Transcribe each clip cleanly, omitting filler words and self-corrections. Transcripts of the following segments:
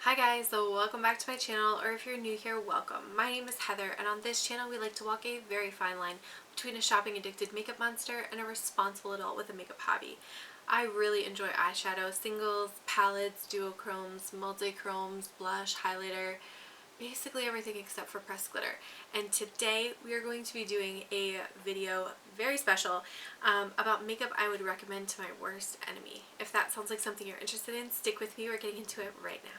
Hi guys, so welcome back to my channel, or if you're new here, welcome. My name is Heather, and on this channel we like to walk a very fine line between a shopping addicted makeup monster and a responsible adult with a makeup hobby. I really enjoy eyeshadow, singles, palettes, duochromes, multi-chromes, blush, highlighter, basically everything except for pressed glitter. And today we are going to be doing a video very special about makeup I would recommend to my worst enemy. If that sounds like something you're interested in, stick with me. We're getting into it right now.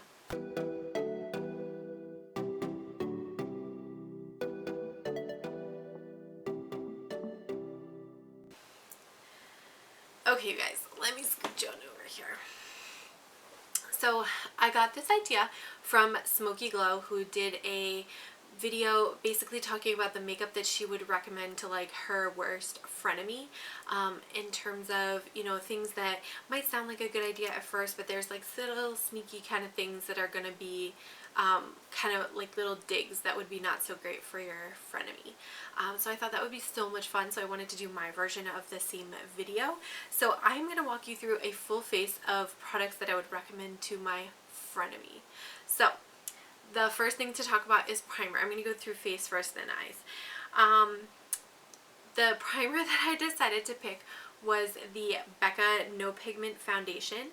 Okay, you guys, let me scooch on over here. So I got this idea from Smokey Glow, who did a video basically talking about the makeup that she would recommend to like her worst frenemy, in terms of, you know, things that might sound like a good idea at first, but there's like little sneaky kind of things that are going to be kind of like little digs that would be not so great for your frenemy. So I thought that would be so much fun, so I wanted to do my version of the same video. So I'm going to walk you through a full face of products that I would recommend to my frenemy. So the first thing to talk about is primer. I'm going to go through face first, then eyes. The primer that I decided to pick was the Becca No Pigment Foundation.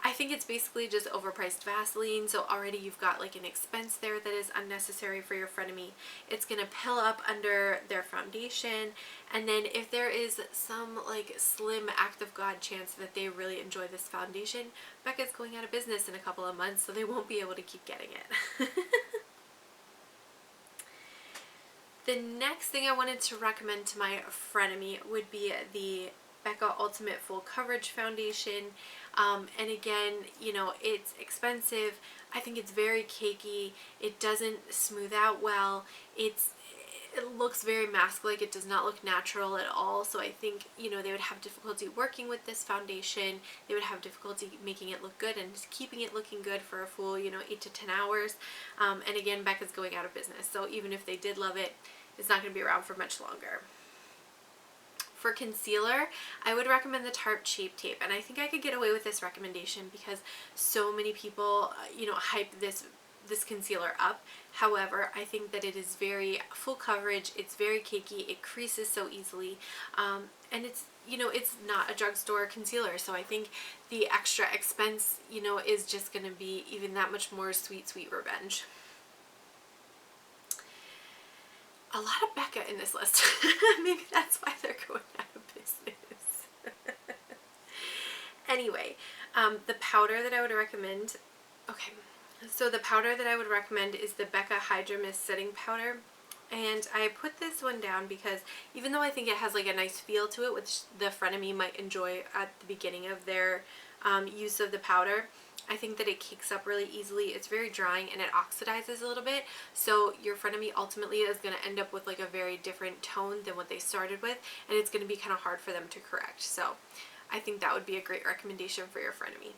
I think it's basically just overpriced Vaseline, so already you've got like an expense there that is unnecessary for your frenemy. It's going to pill up under their foundation, and then if there is some like slim act of God chance that they really enjoy this foundation, Becca's going out of business in a couple of months, so they won't be able to keep getting it. The next thing I wanted to recommend to my frenemy would be the Becca Ultimate Full Coverage Foundation. And again, you know, it's expensive. I think it's very cakey. It doesn't smooth out well. It looks very mask-like. It does not look natural at all. So I think, you know, they would have difficulty working with this foundation. They would have difficulty making it look good and keeping it looking good for a full, you know, 8 to 10 hours. And again, Becca's going out of business. So even if they did love it, it's not going to be around for much longer. For concealer, I would recommend the Tarte Shape Tape, and I think I could get away with this recommendation because so many people, you know, hype this concealer up. However, I think that it is very full coverage, it's very cakey, it creases so easily, and it's, you know, it's not a drugstore concealer, so I think the extra expense, you know, is just going to be even that much more sweet revenge. A lot of Becca in this list. Maybe that's why they're going out of business. Anyway, the powder that I would recommend, okay, so the powder that I would recommend is the Becca Hydra Mist Setting Powder. And I put this one down because even though I think it has like a nice feel to it, which the frenemy might enjoy at the beginning of their use of the powder, I think that it cakes up really easily. It's very drying and it oxidizes a little bit, so your frenemy ultimately is going to end up with like a very different tone than what they started with, and it's going to be kind of hard for them to correct. So I think that would be a great recommendation for your frenemy.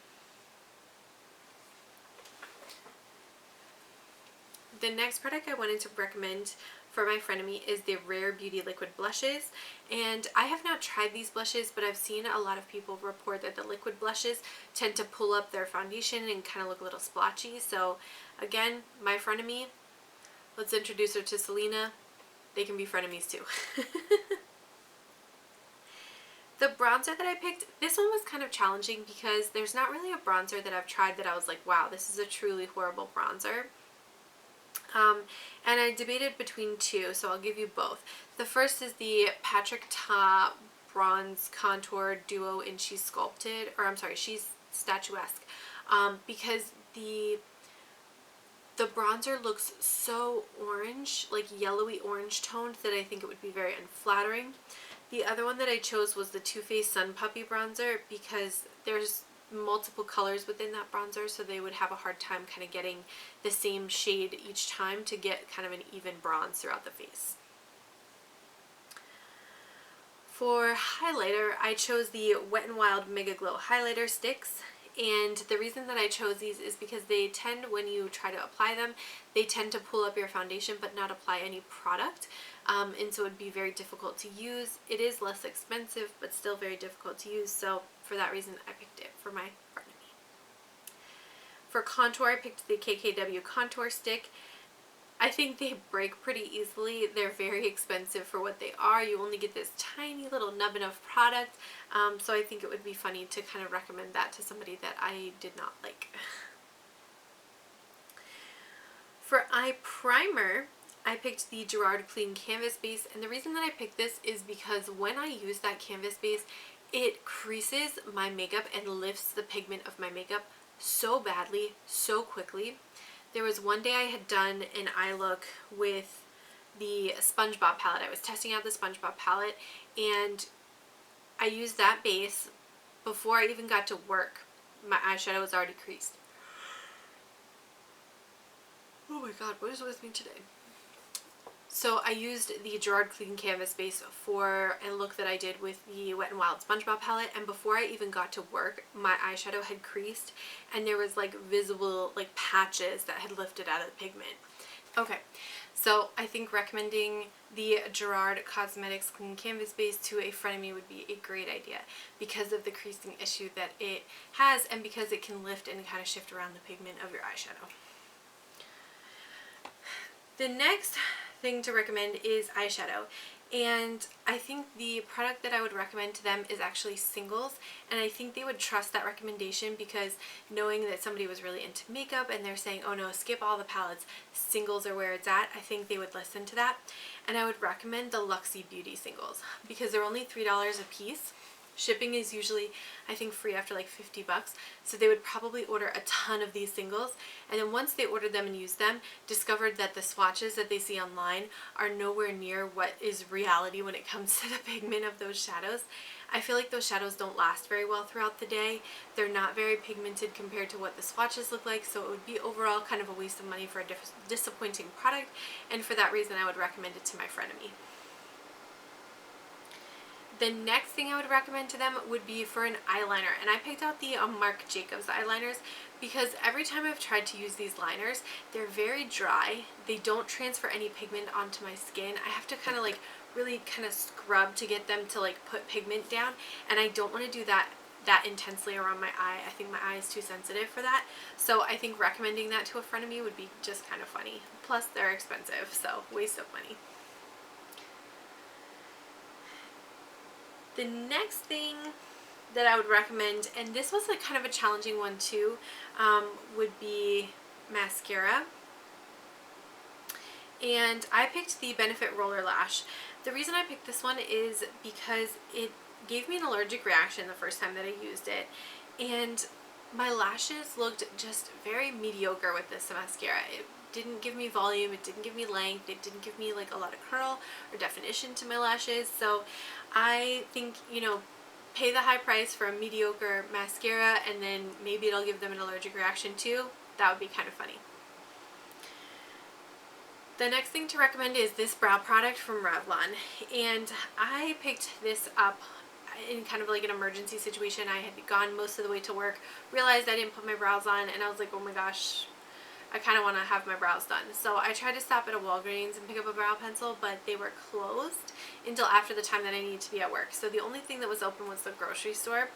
The next product I wanted to recommend for my frenemy is the Rare Beauty Liquid Blushes, and I have not tried these blushes, but I've seen a lot of people report that the liquid blushes tend to pull up their foundation and kind of look a little splotchy. So again, my frenemy, let's introduce her to Selena. They can be frenemies too. The bronzer that I picked, this one was kind of challenging because there's not really a bronzer that I've tried that I was like, wow, this is a truly horrible bronzer. And I debated between two, so I'll give you both. The first is the Patrick Ta Bronze Contour Duo in She's Sculpted, or I'm sorry, She's Statuesque, because the bronzer looks so orange, like yellowy orange toned, that I think it would be very unflattering. The other one that I chose was the Too Faced Sun Puppy Bronzer because there's multiple colors within that bronzer, so they would have a hard time kind of getting the same shade each time to get kind of an even bronze throughout the face. For highlighter, I chose the Wet n Wild Mega Glow highlighter sticks, and the reason that I chose these is because they tend, when you try to apply them, they tend to pull up your foundation but not apply any product, and so it would be very difficult to use. It is less expensive but still very difficult to use, so for that reason I picked it for my frenemy. For contour, I picked the KKW contour stick. I think they break pretty easily. They're very expensive for what they are. You only get this tiny little nubbin of product, so I think it would be funny to kind of recommend that to somebody that I did not like. For eye primer, I picked the Gerard Clean Canvas Base, and the reason that I picked this is because when I use that canvas base, it creases my makeup and lifts the pigment of my makeup so badly, so quickly. There was one day I had done an eye look with the SpongeBob palette. I was testing out the SpongeBob palette, and I used that base. Before I even got to work, my eyeshadow was already creased. Oh my god, what is with me today? So I used the Gerard Clean Canvas Base for a look that I did with the Wet n Wild SpongeBob palette, and before I even got to work, my eyeshadow had creased and there was like visible like patches that had lifted out of the pigment. Okay, so I think recommending the Gerard Cosmetics Clean Canvas Base to a frenemy would be a great idea because of the creasing issue that it has and because it can lift and kind of shift around the pigment of your eyeshadow. The next thing to recommend is eyeshadow, and I think the product that I would recommend to them is actually singles, and I think they would trust that recommendation because knowing that somebody was really into makeup and they're saying, oh no, skip all the palettes, singles are where it's at, I think they would listen to that. And I would recommend the Luxie Beauty singles because they're only $3 a piece. Shipping is usually, I think, free after like 50 bucks. So they would probably order a ton of these singles. And then once they ordered them and used them, discovered that the swatches that they see online are nowhere near what is reality when it comes to the pigment of those shadows. I feel like those shadows don't last very well throughout the day. They're not very pigmented compared to what the swatches look like. So it would be overall kind of a waste of money for a disappointing product. And for that reason, I would recommend it to my frenemy. The next thing I would recommend to them would be for an eyeliner, and I picked out the Marc Jacobs eyeliners because every time I've tried to use these liners, they're very dry. They don't transfer any pigment onto my skin. I have to kind of like really kind of scrub to get them to like put pigment down, and I don't want to do that intensely around my eye. I think my eye is too sensitive for that. So I think recommending that to a frenemy would be just kind of funny. Plus they're expensive, so waste of money. The next thing that I would recommend, and this was like kind of a challenging one too, would be mascara. And I picked the Benefit Roller Lash. The reason I picked this one is because it gave me an allergic reaction the first time that I used it, and my lashes looked just very mediocre with this mascara. It didn't give me volume, it didn't give me length, it didn't give me like a lot of curl or definition to my lashes. So I think, you know, pay the high price for a mediocre mascara and then maybe it'll give them an allergic reaction too. That would be kind of funny. The next thing to recommend is this brow product from Revlon, and I picked this up in kind of like an emergency situation. I had gone most of the way to work, realized I didn't put my brows on, and I was like, oh my gosh, I kind of want to have my brows done. So I tried to stop at a Walgreens and pick up a brow pencil, but they were closed until after the time that I needed to be at work. So the only thing that was open was the grocery store.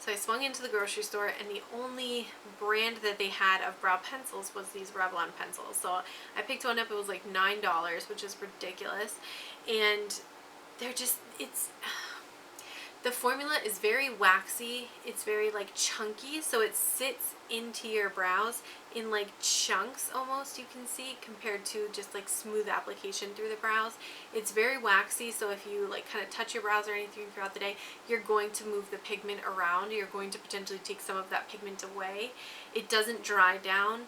So I swung into the grocery store, and the only brand that they had of brow pencils was these Revlon pencils. So I picked one up. It was like $9, which is ridiculous. And they're just, the formula is very waxy. It's very like chunky, so it sits into your brows in like chunks almost, you can see, compared to just like smooth application through the brows. It's very waxy, so if you like kind of touch your brows or anything throughout the day, you're going to move the pigment around. You're going to potentially take some of that pigment away. It doesn't dry down,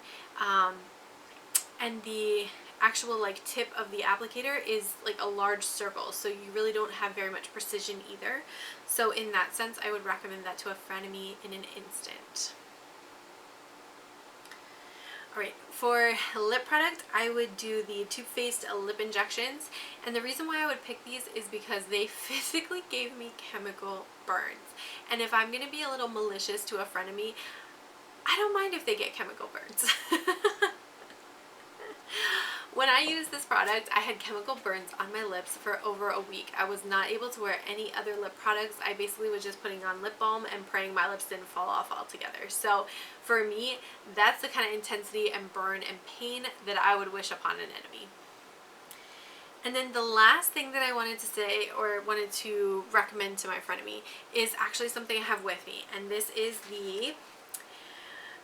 and the actual like tip of the applicator is like a large circle, so you really don't have very much precision either. So in that sense, I would recommend that to a frenemy in an instant. Alright, for lip product, I would do the Too Faced lip injections, and the reason why I would pick these is because they physically gave me chemical burns. And if I'm going to be a little malicious to a frenemy, I don't mind if they get chemical burns. When I used this product, I had chemical burns on my lips for over a week. I was not able to wear any other lip products. I basically was just putting on lip balm and praying my lips didn't fall off altogether. So for me, that's the kind of intensity and burn and pain that I would wish upon an enemy. And then the last thing that I wanted to say or wanted to recommend to my frenemy is actually something I have with me. And this is the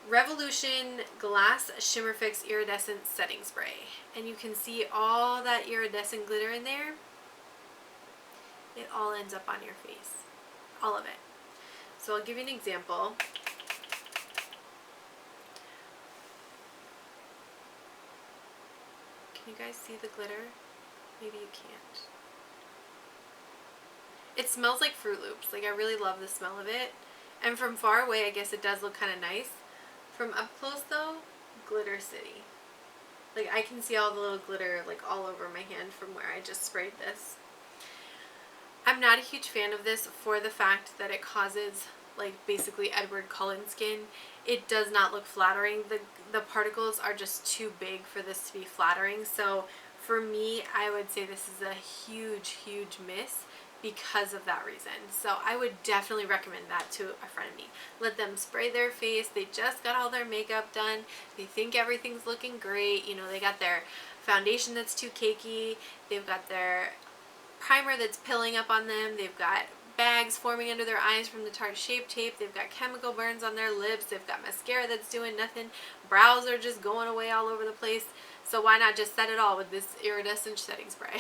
Revolution Glass Shimmer Fix Iridescent Setting Spray. And you can see all that iridescent glitter in there. It all ends up on your face. All of it. So I'll give you an example. Can you guys see the glitter? Maybe you can't. It smells like Fruit Loops. Like, I really love the smell of it. And from far away, I guess it does look kind of nice. From up close though, Glitter City. Like, I can see all the little glitter like all over my hand from where I just sprayed this. I'm not a huge fan of this for the fact that it causes like basically Edward Cullen skin. It does not look flattering. The particles are just too big for this to be flattering. So for me, I would say this is a huge, huge miss because of that reason. So I would definitely recommend that to a friend of me. Let them spray their face. They just got all their makeup done. They think everything's looking great. You know, they got their foundation that's too cakey. They've got their primer that's pilling up on them. They've got bags forming under their eyes from the Tarte Shape Tape. They've got chemical burns on their lips. They've got mascara that's doing nothing. Brows are just going away all over the place. So why not just set it all with this iridescent setting spray?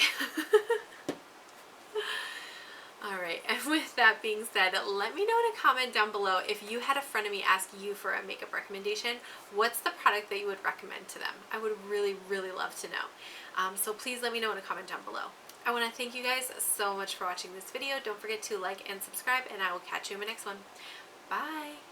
Alright, and with that being said, let me know in a comment down below if you had a friend of me ask you for a makeup recommendation, what's the product that you would recommend to them? I would really, really love to know. So please let me know in a comment down below. I want to thank you guys so much for watching this video. Don't forget to like and subscribe, and I will catch you in my next one. Bye!